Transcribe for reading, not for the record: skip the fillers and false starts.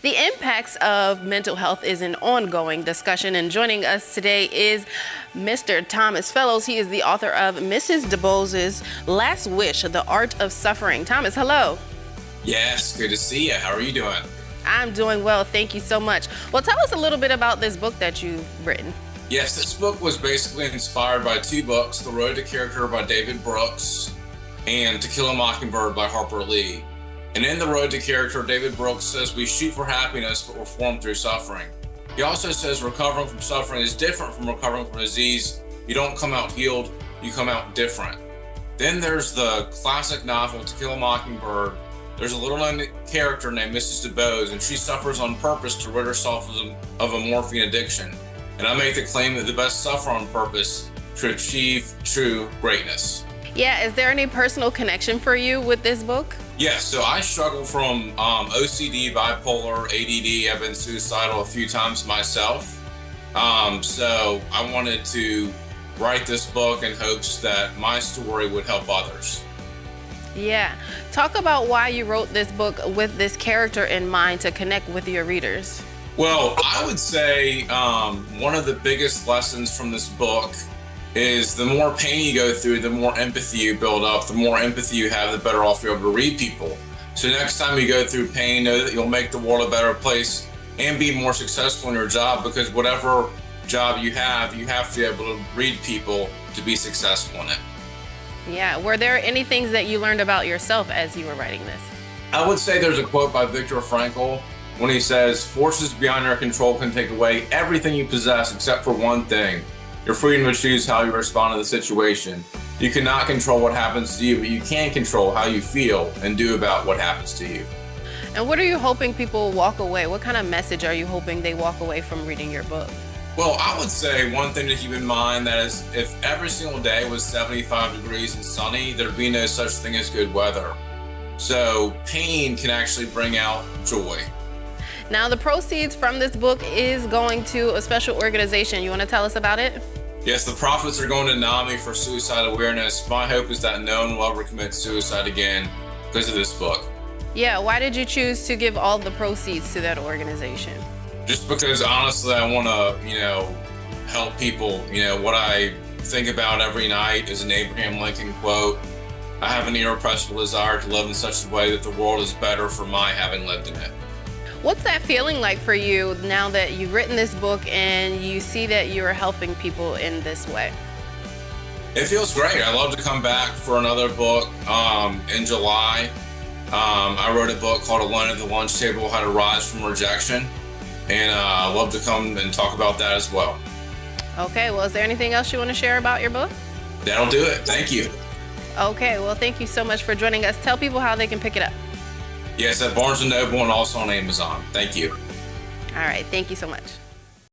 The impacts of mental health is an ongoing discussion, and joining us today is Mr. Thomas Fellows. He is the author of Mrs. DuBose's Last Wish, The Art of Suffering. Thomas, hello. Yes, good to see you. How are you doing? I'm doing well, thank you so much. Well, tell us a little bit about this book that you've written. Yes, this book was basically inspired by two books, The Road to Character by David Brooks and To Kill a Mockingbird by Harper Lee. And in The Road to Character, David Brooks says we shoot for happiness, but we're formed through suffering. He also says recovering from suffering is different from recovering from disease. You don't come out healed, you come out different. Then there's the classic novel, To Kill a Mockingbird. There's a little known character named Mrs. DuBose, and she suffers on purpose to rid herself of a morphine addiction. And I make the claim that the best suffer on purpose to achieve true greatness. Yeah, is there any personal connection for you with this book? Yes, so I struggle from OCD, bipolar, ADD. I've been suicidal a few times myself. So I wanted to write this book in hopes that my story would help others. Yeah. Talk about why you wrote this book with this character in mind to connect with your readers. Well, I would say one of the biggest lessons from this book is the more pain you go through, the more empathy you build up. The more empathy you have, the better off you're able to read people. So next time you go through pain, know that you'll make the world a better place and be more successful in your job, because whatever job you have to be able to read people to be successful in it. Yeah. Were there any things that you learned about yourself as you were writing this? I would say there's a quote by Viktor Frankl when he says, "Forces beyond your control can take away everything you possess except for one thing: your freedom to choose how you respond to the situation. You cannot control what happens to you, but you can control how you feel and do about what happens to you." And what are you hoping people walk away? What kind of message are you hoping they walk away from reading your book? Well, I would say one thing to keep in mind, that is, if every single day was 75 degrees and sunny, there'd be no such thing as good weather. So pain can actually bring out joy. Now, the proceeds from this book is going to a special organization. You want to tell us about it? Yes, the profits are going to NAMI for suicide awareness. My hope is that no one will ever commit suicide again because of this book. Yeah, why did you choose to give all the proceeds to that organization? Just because, honestly, I want to, help people. What I think about every night is an Abraham Lincoln quote: "I have an irrepressible desire to live in such a way that the world is better for my having lived in it." What's that feeling like for you now that you've written this book and you see that you're helping people in this way? It feels great. I love to come back for another book in July. I wrote a book called Alone at the Lunch Table: How to Rise from Rejection. And I love to come and talk about that as well. Okay, well, is there anything else you want to share about your book? That'll do it. Thank you. Okay, well, thank you so much for joining us. Tell people how they can pick it up. Yes, at Barnes & Noble and also on Amazon. Thank you. All right, thank you so much.